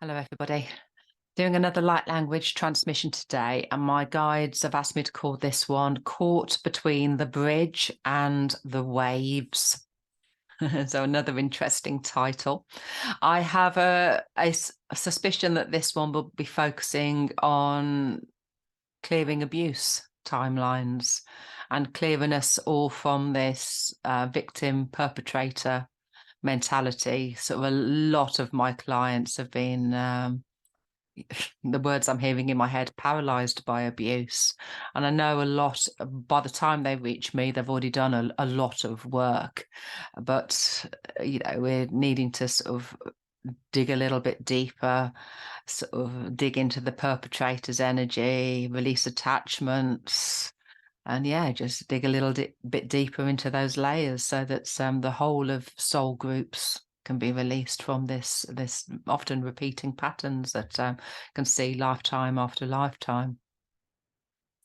Hello, everybody. Doing another light language transmission today, and my guides have asked me to call this one Caught Between the Bridge and the Waves. So another interesting title. I have a suspicion that this one will be focusing on clearing abuse timelines and clearing us all from this victim perpetrator mentality. So a lot of my clients have been the words I'm hearing in my head, paralyzed by abuse. And I know a lot, by the time they reach me, they've already done a lot of work. But, we're needing to sort of dig a little bit deeper, sort of dig into the perpetrator's energy, release attachments. And yeah, just dig a little bit deeper into those layers so that the whole of soul groups can be released from this often repeating patterns that can see lifetime after lifetime.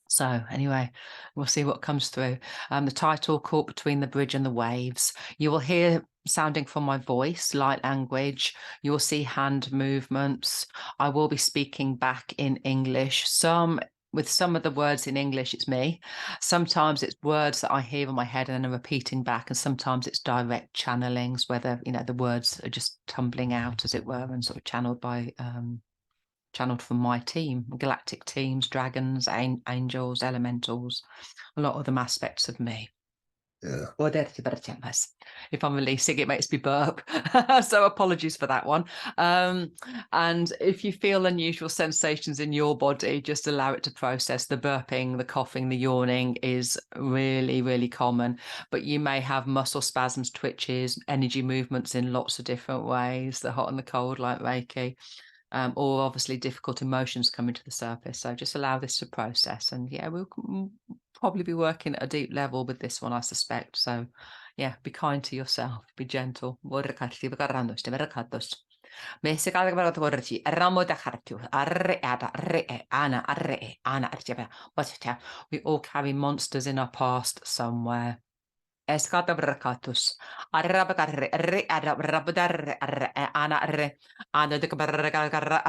So anyway, we'll see what comes through. The title, Caught Between the Bridge and the Waves. You will hear sounding from my voice, light language. You will see hand movements. I will be speaking back in English. With some of the words in English, it's me. Sometimes it's words that I hear in my head and then I'm repeating back, and sometimes it's direct channelings, where the words are just tumbling out, as it were, and sort of channeled from my team, galactic teams, dragons, angels, elementals, a lot of them aspects of me. Yeah. If I'm releasing, it makes me burp. So apologies for that one. And if you feel unusual sensations in your body, just allow it to process. The burping, the coughing, the yawning is really, really common. But you may have muscle spasms, twitches, energy movements in lots of different ways, the hot and the cold, like Reiki. Or obviously difficult emotions coming to the surface. So just allow this to process. And yeah, we'll probably be working at a deep level with this one, I suspect. So yeah, be kind to yourself, be gentle. We all carry monsters in our past somewhere. Escatabrakatus. Arabakarre, arabadarre, ana re, ana de cabarragarra,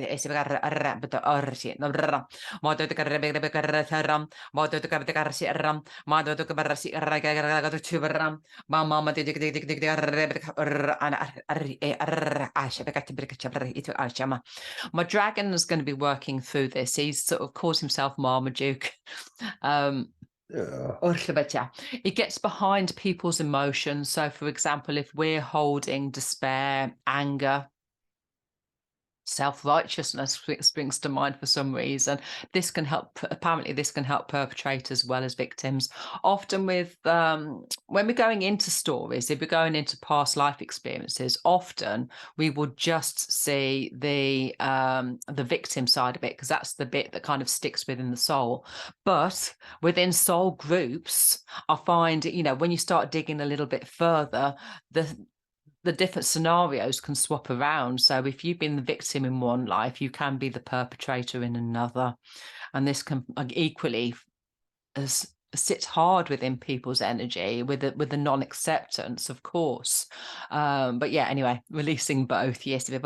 esgar, arabata, orsi, no ram, modo de carrebecaram, modo de cabarcarsi ram, modo de cabarasi, ragagagatubram, mamma de ana ashebekatibricachabri. My dragon is going to be working through this. He's sort of calls himself Marmaduke. Yeah. It gets behind people's emotions. So, for example, if we're holding despair, anger, self-righteousness springs to mind for some reason. This can help perpetrators as well as victims. Often with when we're going into stories, if we're going into past life experiences, often we will just see the victim side of it, because that's the bit that kind of sticks within the soul. But within soul groups, I find, when you start digging a little bit further, the different scenarios can swap around. So if you've been the victim in one life, you can be the perpetrator in another. And this can equally sits hard within people's energy with the non-acceptance, of course. But yeah, anyway, releasing both. Yes, when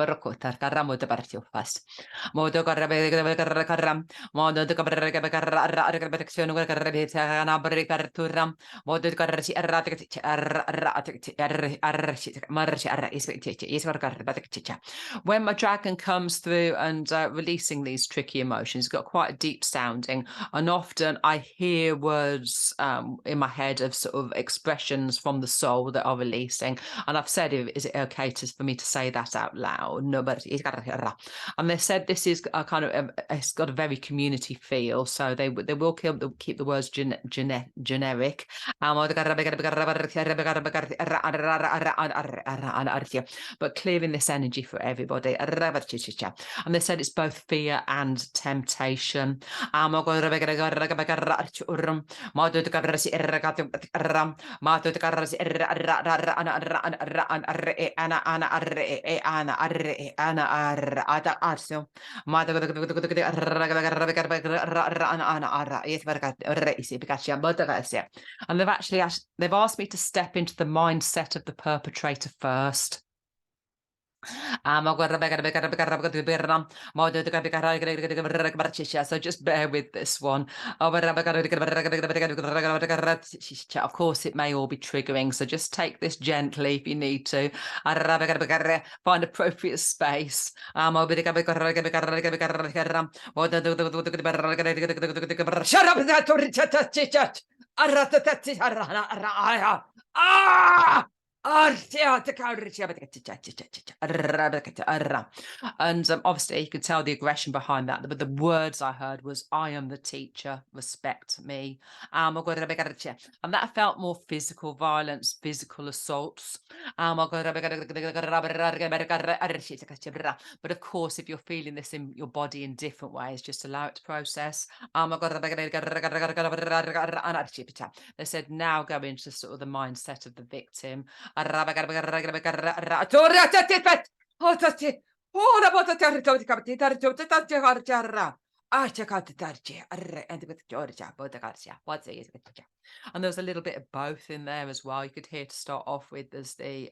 my dragon comes through and releasing these tricky emotions, it's got quite a deep sounding, and often I hear words in my head of sort of expressions from the soul that are releasing. And I've said, is it okay for me to say that out loud? No, but and they said this is a kind of it's got a very community feel, so they will keep the words generic. But clearing this energy for everybody. And they said it's both fear and temptation. And they've asked me to step into the mindset of the perpetrator first. So just bear with this one. Of course, it may all be triggering, so just take this gently if you need to. Find appropriate space. Shut up! Ah! And obviously you could tell the aggression behind that, but the words I heard was, I am the teacher, respect me. And that felt more physical violence, physical assaults. But of course, if you're feeling this in your body in different ways, just allow it to process. They said now go into sort of the mindset of the victim. And there was a little bit of both in there as well. You could hear to start off with there's the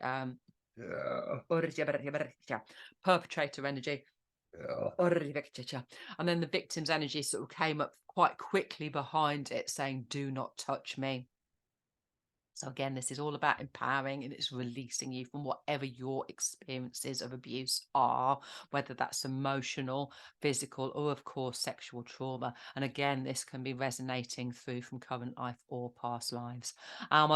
perpetrator energy. And then the victim's energy sort of came up quite quickly behind it, saying, do not touch me. So again, this is all about empowering, and it's releasing you from whatever your experiences of abuse are, whether that's emotional, physical, or of course, sexual trauma. And again, this can be resonating through from current life or past lives. And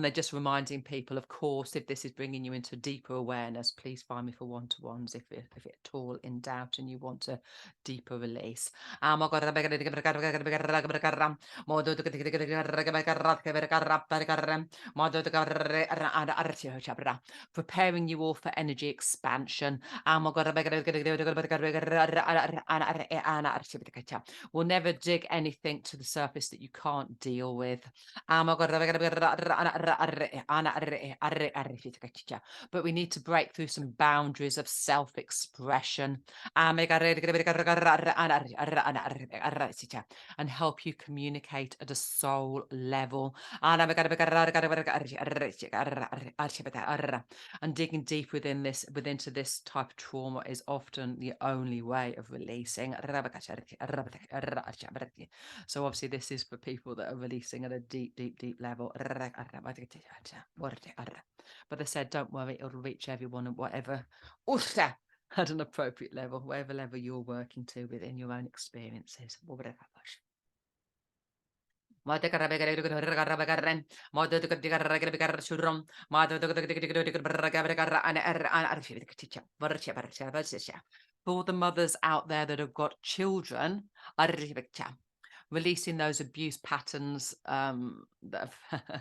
they're just reminding people, of course, if this is bringing you into deeper awareness, please find me for one-to-ones if at all in doubt and you want a deeper release. Preparing you all for energy expansion. We'll never dig anything to the surface that you can't deal with. But we need to break through some boundaries of self-expression and help you communicate at a soul level. And digging deep into this type of trauma is often the only way of releasing. So obviously this is for people that are releasing at a deep level. But they said, don't worry, it'll reach everyone and whatever. At an appropriate level, whatever level you're working to within your own experiences. For all the mothers out there that have got children, releasing those abuse patterns that have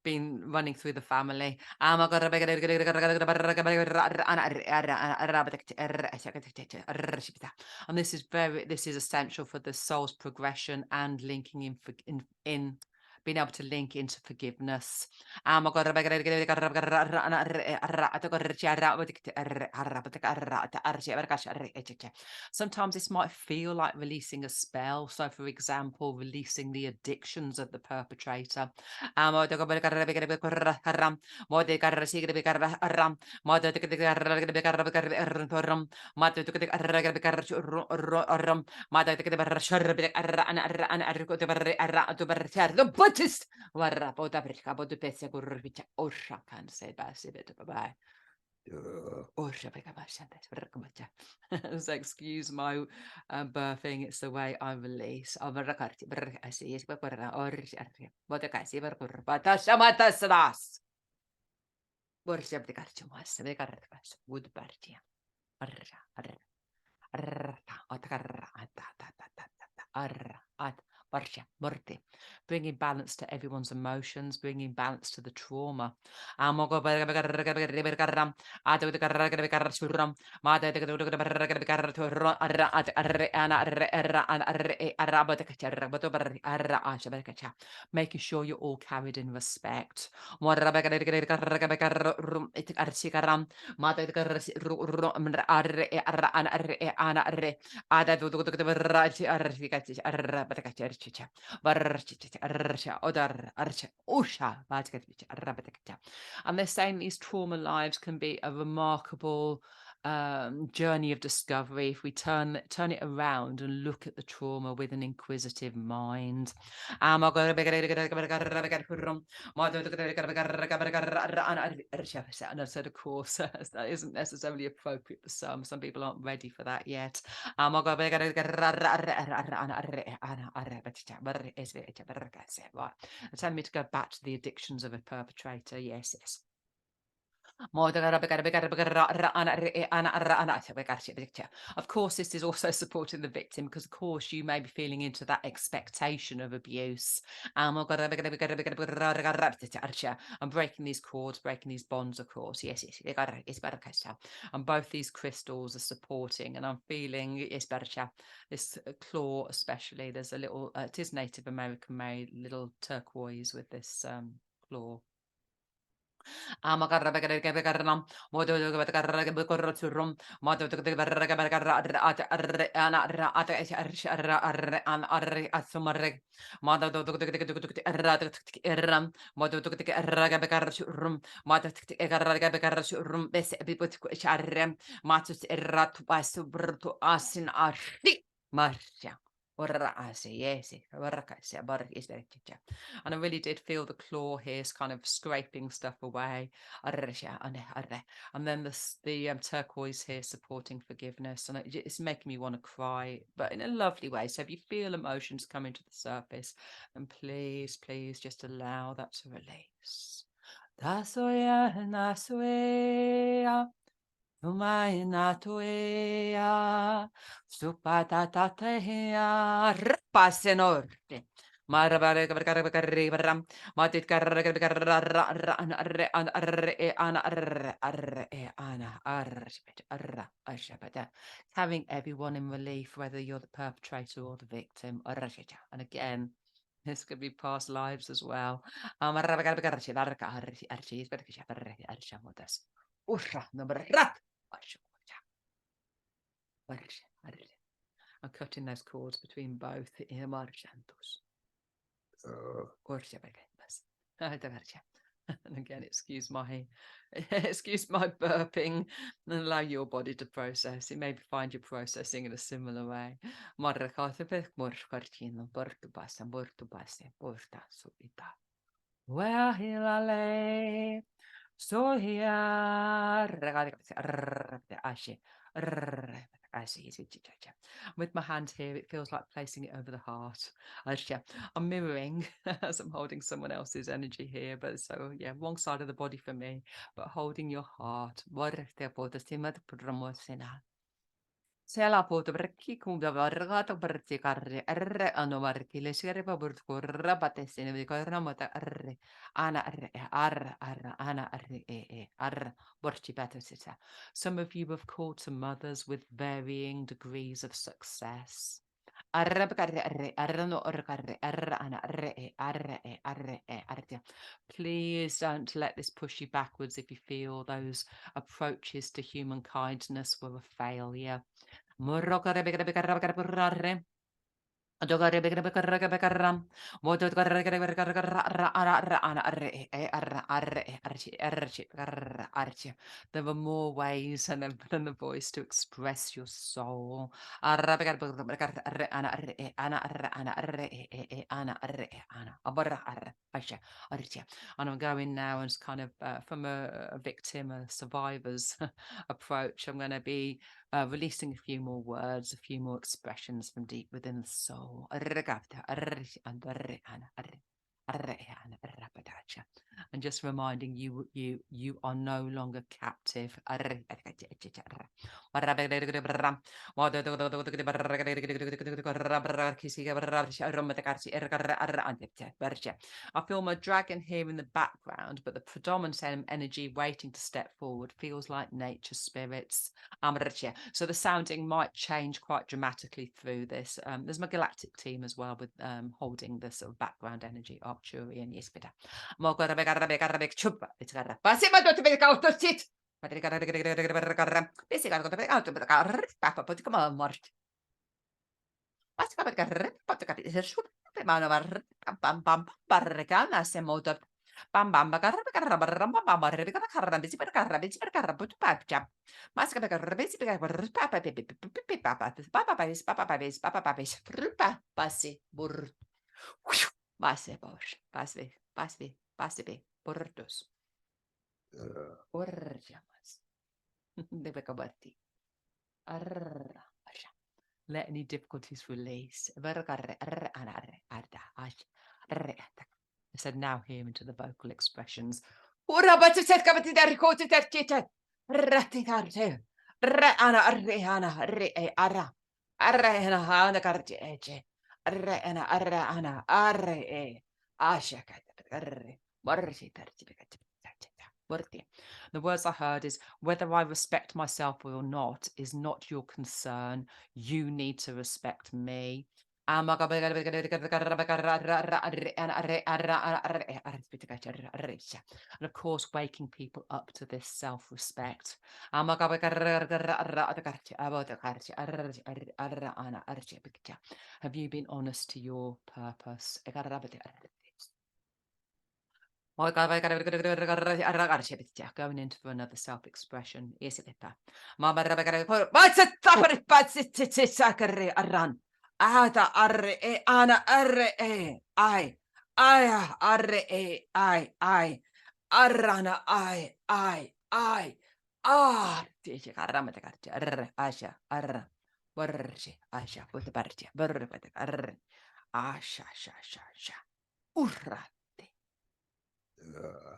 been running through the family. And this is essential for the soul's progression and linking in being able to link into forgiveness. Sometimes this might feel like releasing a spell. So, for example, releasing the addictions of the perpetrator. So excuse my birthing, it's the way I release. Bringing balance to everyone's emotions, bringing balance to the trauma. Making sure you're all carried in respect. And they're saying these trauma lives can be a remarkable journey of discovery if we turn it around and look at the trauma with an inquisitive mind. And I said, of course, that isn't necessarily appropriate for some. Some people aren't ready for that yet. Right. Tell me to go back to the addictions of a perpetrator. Yes, yes. Of course, this is also supporting the victim because, of course, you may be feeling into that expectation of abuse. I'm breaking these cords, breaking these bonds, of course. Yes, yes. And both these crystals are supporting, and I'm feeling this claw, especially. There's a little, it is Native American made, little turquoise with this claw. Marcia. Yes, and I really did feel the claw here is kind of scraping stuff away. And then the turquoise here supporting forgiveness. And it's making me want to cry, but in a lovely way. So if you feel emotions coming to the surface, then please, please just allow that to release. Umaina tuea, supatatatea, rapasenorte. Marabare carribaram, matit having everyone in relief, whether you're the perpetrator or the victim. And again, this could be past lives as well. I'm cutting those cords between both. And again, excuse my burping and allow your body to process. You maybe find you're processing in a similar way. So here, with my hand here, it feels like placing it over the heart. I'm mirroring as I'm holding someone else's energy here, but so yeah, wrong side of the body for me, but holding your heart. Siellä puhuta perkki kumda vargata perti karri erre ano markille sierpa burtku rapatesin vi koiramata erre ana erre ana erre borchi patesita. Some of you have called some mothers with varying degrees of success. Please don't let this push you backwards if you feel those approaches to human kindness were a failure. There were more ways than the voice to express your soul. And I'm going now and kind of from a victim, a survivor's approach. I'm going to be releasing a few more words, a few more expressions from deep within the soul. And just reminding you, you are no longer captive. I feel my dragon here in the background, but the predominant energy waiting to step forward feels like nature spirits. So the sounding might change quite dramatically through this. There's my galactic team as well with holding the sort of background energy, Arcturian, yes, better. Yeah. Let any difficulties release. I said, now hear into the vocal expressions. The words I heard is, whether I respect myself or not is not your concern. You need to respect me. And of course, waking people up to this self-respect. Have you been honest to your purpose? Going into another self-expression. Ada arre e ana arre e ai aya arre e ai arrana ai dice carramete carce arre asha arra borci asha putte parci borre pete arre asha sha urrate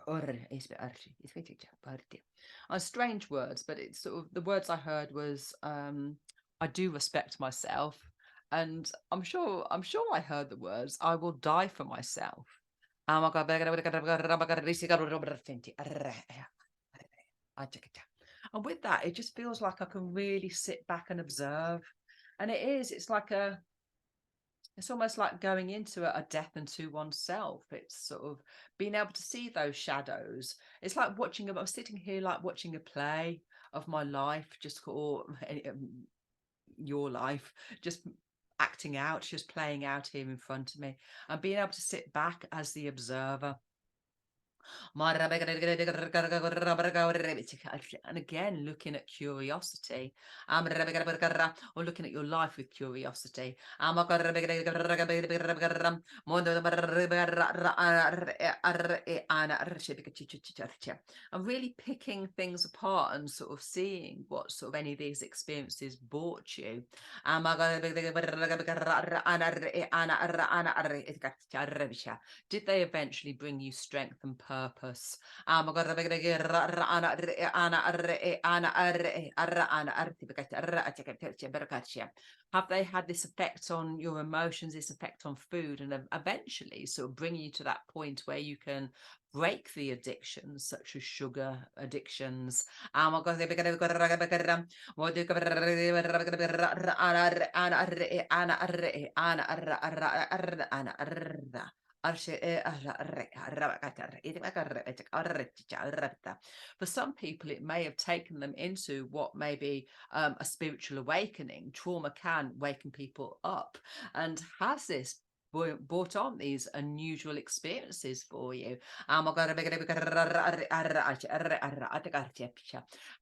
orre ispe arci ispe parti are strange words, but it's sort of the words I heard was I do respect myself. And I'm sure I heard the words, I will die for myself. And with that, it just feels like I can really sit back and observe. And it's almost like going into a death unto oneself. It's sort of being able to see those shadows. It's like I'm sitting here like watching a play of my life, or your life, just acting out, just playing out here in front of me, and being able to sit back as the observer. And again, looking at curiosity, or looking at your life with curiosity. I'm really picking things apart and sort of seeing what sort of any of these experiences brought you. Did they eventually bring you strength and purpose? Have they had this effect on your emotions, this effect on food, and eventually sort of bring you to that point where you can break the addictions, such as sugar addictions? For some people, it may have taken them into what may be a spiritual awakening. Trauma can waken people up. And has this brought on these unusual experiences for you?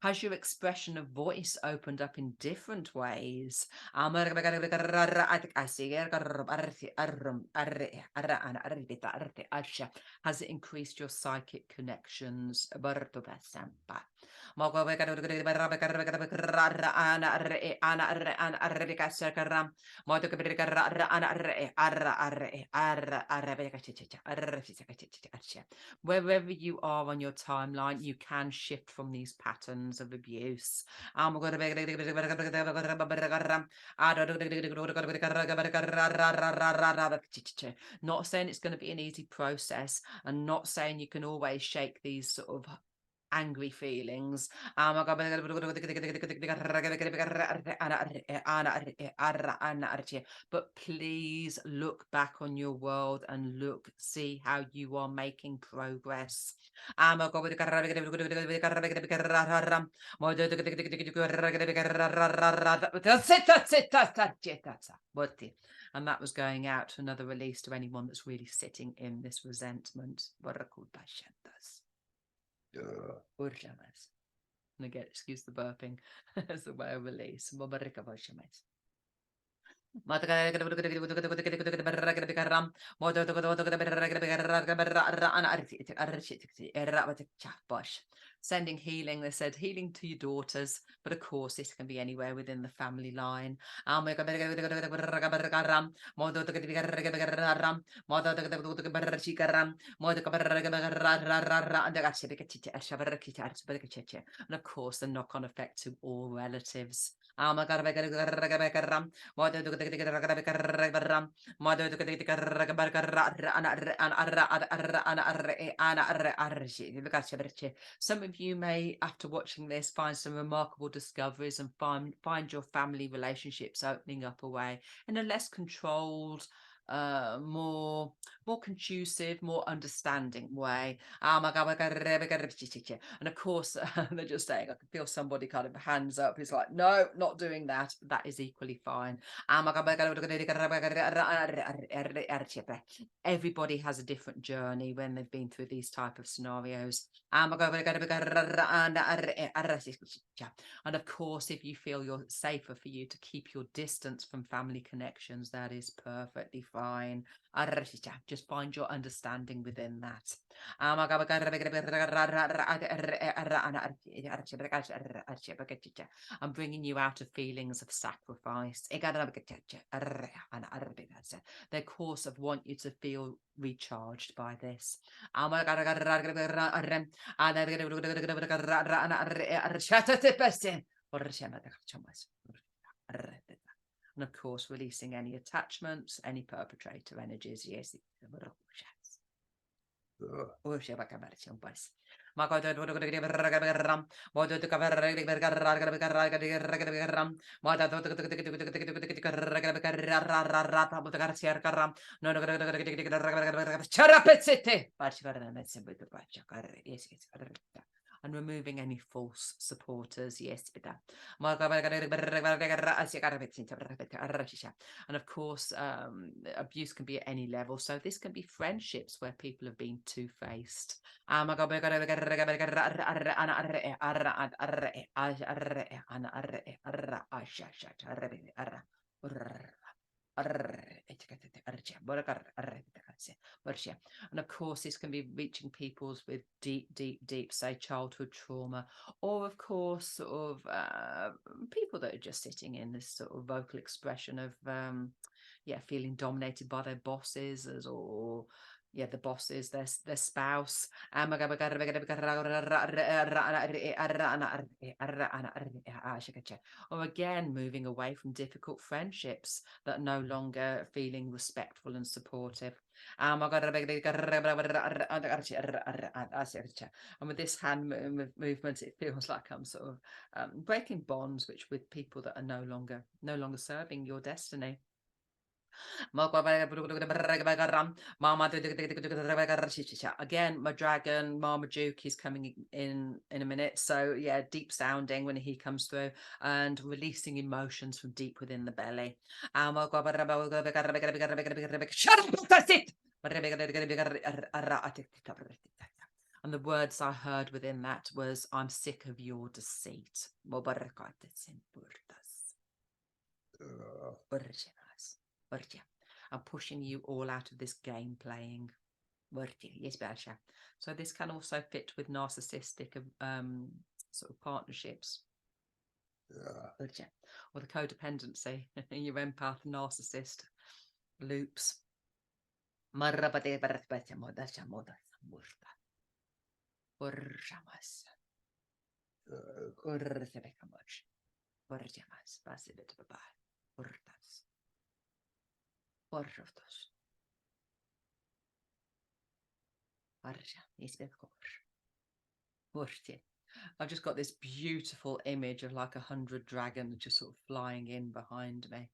Has your expression of voice opened up in different ways? Has it increased your psychic connections? Wherever you are on your timeline, you can shift from these patterns of abuse. Not saying it's going to be an easy process, and not saying you can always shake these sort of angry feelings. But please look back on your world and see how you are making progress. And that was going out to another release to anyone that's really sitting in this resentment. And again, excuse the burping as the way of release. Sending healing, they said healing to your daughters, but of course this can be anywhere within the family line. And of course the knock-on effect to all relatives. Some of you may, after watching this, find some remarkable discoveries and find your family relationships opening up away in a less controlled, more conducive, more understanding way. And of course, they're just saying, I can feel somebody kind of hands up. It's like, no, not doing that. That is equally fine. Everybody has a different journey when they've been through these type of scenarios. And of course, if you feel you're safer for you to keep your distance from family connections, that is perfectly fine. Just find your understanding within that. I'm bringing you out of feelings of sacrifice. Their course of want you to feel recharged by this. And of course, releasing any attachments, any perpetrator energies. Yes. And removing any false supporters. Yes, and of course, abuse can be at any level. So this can be friendships where people have been two-faced. And of course, this can be reaching people's with deep, say, childhood trauma, or of course, sort of people that are just sitting in this sort of vocal expression of, feeling dominated by their bosses, or the bosses, their spouse. Or again, moving away from difficult friendships that are no longer feeling respectful and supportive. And with this hand movement, it feels like I'm sort of breaking bonds with people that are no longer serving your destiny. Again, my dragon Marmaduke is coming in a minute, so yeah, deep sounding when he comes through and releasing emotions from deep within the belly. Shut up, that's it. And the words I heard within that was, I'm sick of your deceit. I'm pushing you all out of this game playing. So this can also fit with narcissistic sort of partnerships. Or the codependency, your empath narcissist loops. I've just got this beautiful image of like 100 dragons just sort of flying in behind me.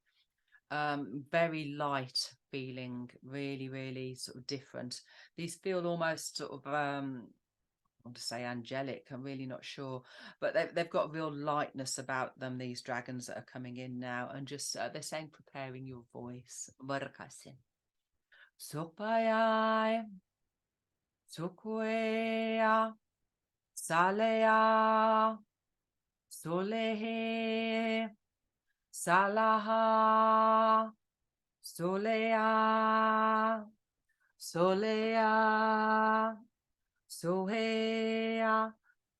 Very light feeling, really, really sort of different. These feel almost sort of, I want to say angelic, I'm really not sure, but they've got real lightness about them, these dragons that are coming in now, and just they're saying preparing your voice. Barakasin. Sopayai, Sukwea, Salea, Solehe, Salaha, Solea, Solea, Sohea,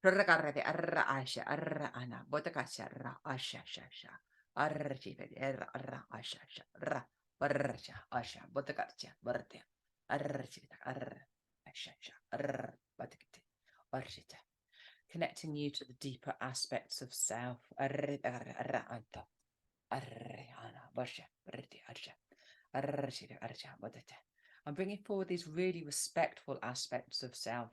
Ragarre, Arra Asha, Arra Anna, Botakasha, Ra Asha, Shasha, Archiped, Arra Asha, Ra, Barja, Asha, Botakacha, Barte, Archita, Arra, Asha, Arra, Batakit, Archita. Connecting you to the deeper aspects of self. Arra, Arra, Anta, Arra, Anna, Basha, Briti, Archa, Archita, Archa, Botata. I'm bringing forward these really respectful aspects of self.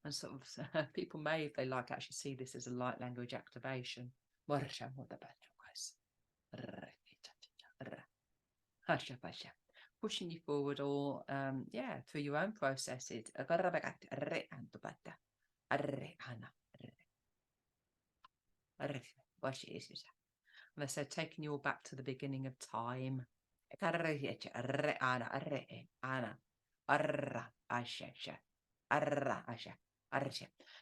And sort of people may, if they like, actually see this as a light language activation. Pushing you forward all, through your own processes. And they said, taking you all back to the beginning of time.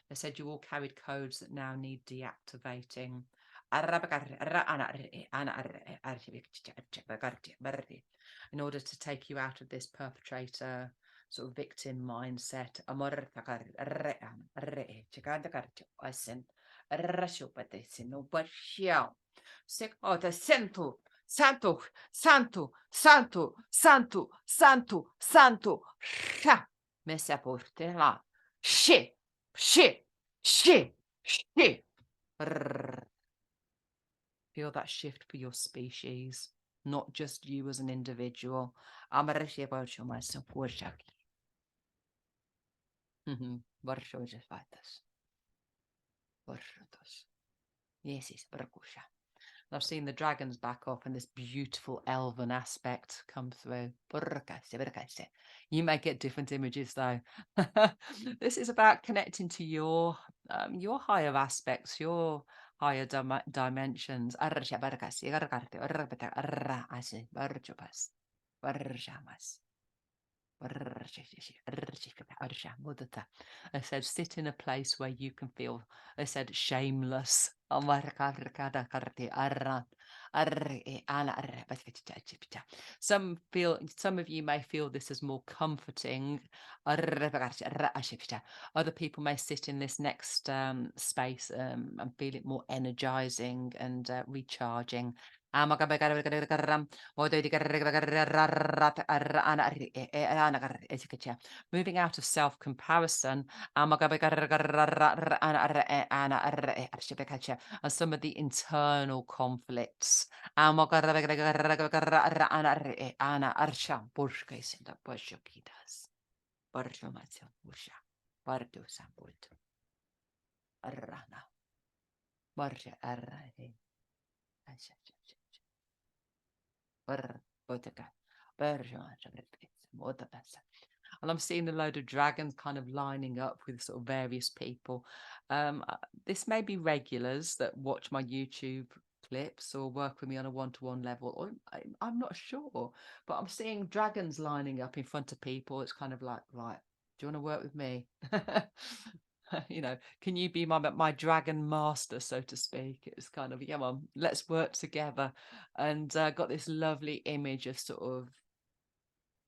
They said you all carried codes that now need deactivating. In order to take you out of this perpetrator sort of victim mindset. Santo, santo, santo, santo, santo, santo, santo, sha, messa portela, she, she, she, she. Feel that shift for your species, not just you as an individual. Myself, yes, it's Brakusha. I've seen the dragons back off and this beautiful elven aspect come through. You may get different images though. This is about connecting to your higher aspects, your higher dimensions. I said, sit in a place where you can feel, I said, shameless. Some of you may feel this as more comforting. Other people may sit in this next space and feel it more energizing and recharging. Moving out of self-comparison and some of the internal conflicts. And I'm seeing a load of dragons kind of lining up with sort of various people. This may be regulars that watch my YouTube clips or work with me on a one-to-one level, or I'm not sure, but I'm seeing dragons lining up in front of people. It's kind of like, right, do you want to work with me? Can you be my dragon master, so to speak? It's kind of, yeah, well, let's work together. And got this lovely image of sort of,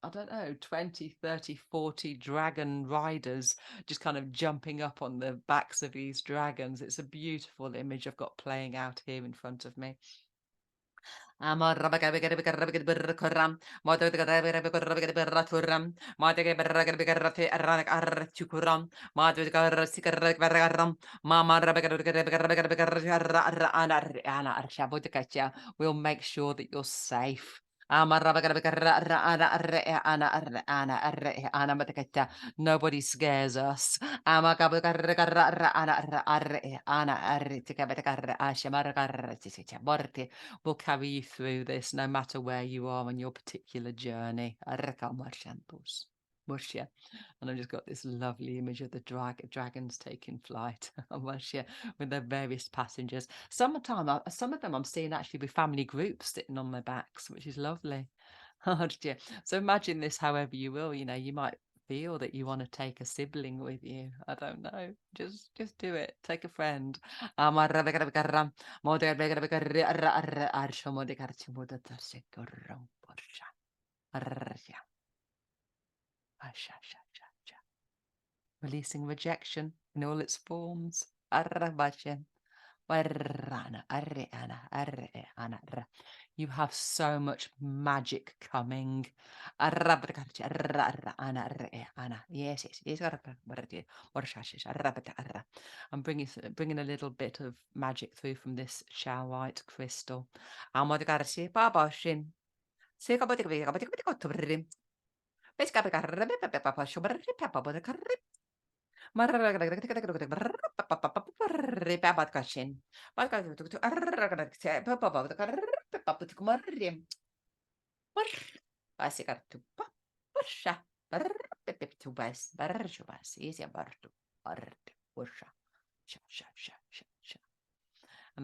I don't know, 20, 30, 40 dragon riders just kind of jumping up on the backs of these dragons. It's a beautiful image I've got playing out here in front of me. We'll make sure that you're safe. Nobody scares us. We'll carry you through this no matter where you are on your particular journey. Mushia. And I've just got this lovely image of the dragons taking flight Mushia, with their various passengers. Some of them I'm seeing actually with family groups sitting on their backs, which is lovely. Oh dear. So imagine this however you will, you might feel that you want to take a sibling with you. I don't know. Just do it. Take a friend. Releasing rejection in all its forms. You have so much magic coming. Yes. I'm bringing a little bit of magic through from this shell white crystal. And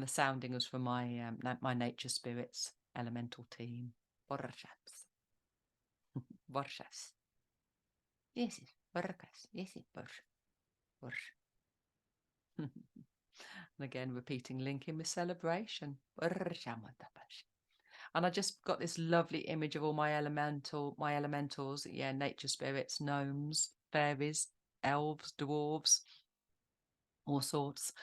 the sounding was from my nature spirits elemental team. Borshas. Yes, Borkas. Yes, Borsh. And again, repeating, linking with celebration. And I just got this lovely image of all my elementals, nature spirits, gnomes, fairies, elves, dwarves, all sorts,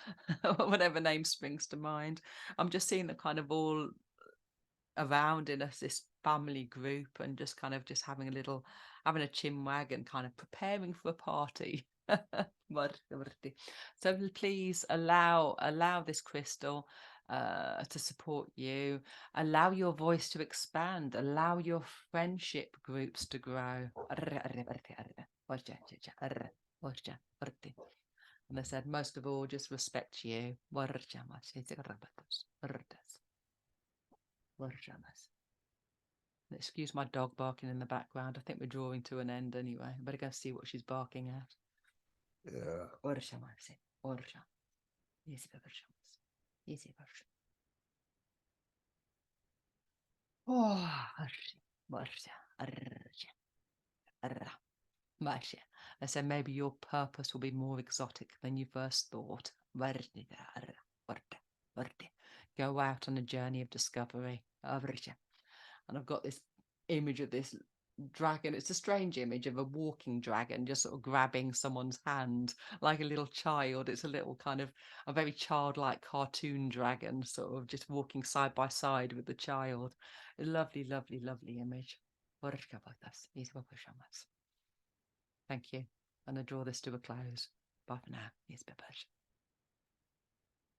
whatever name springs to mind. I'm just seeing them kind of all around in this family group and just having a chinwag and kind of preparing for a party. So please allow this crystal to support you, allow your voice to expand, allow your friendship groups to grow. And I said, most of all, just respect you. Excuse my dog barking in the background. I think we're drawing to an end anyway. I better go see what she's barking at. Yeah. I said maybe your purpose will be more exotic than you first thought. Go out on a journey of discovery. And I've got this image of this dragon. It's a strange image of a walking dragon just sort of grabbing someone's hand like a little child. It's a little kind of a very childlike cartoon dragon sort of just walking side by side with the child. A lovely, lovely, lovely image. Thank you. And I draw this to a close. Bye for now. Yes, bye.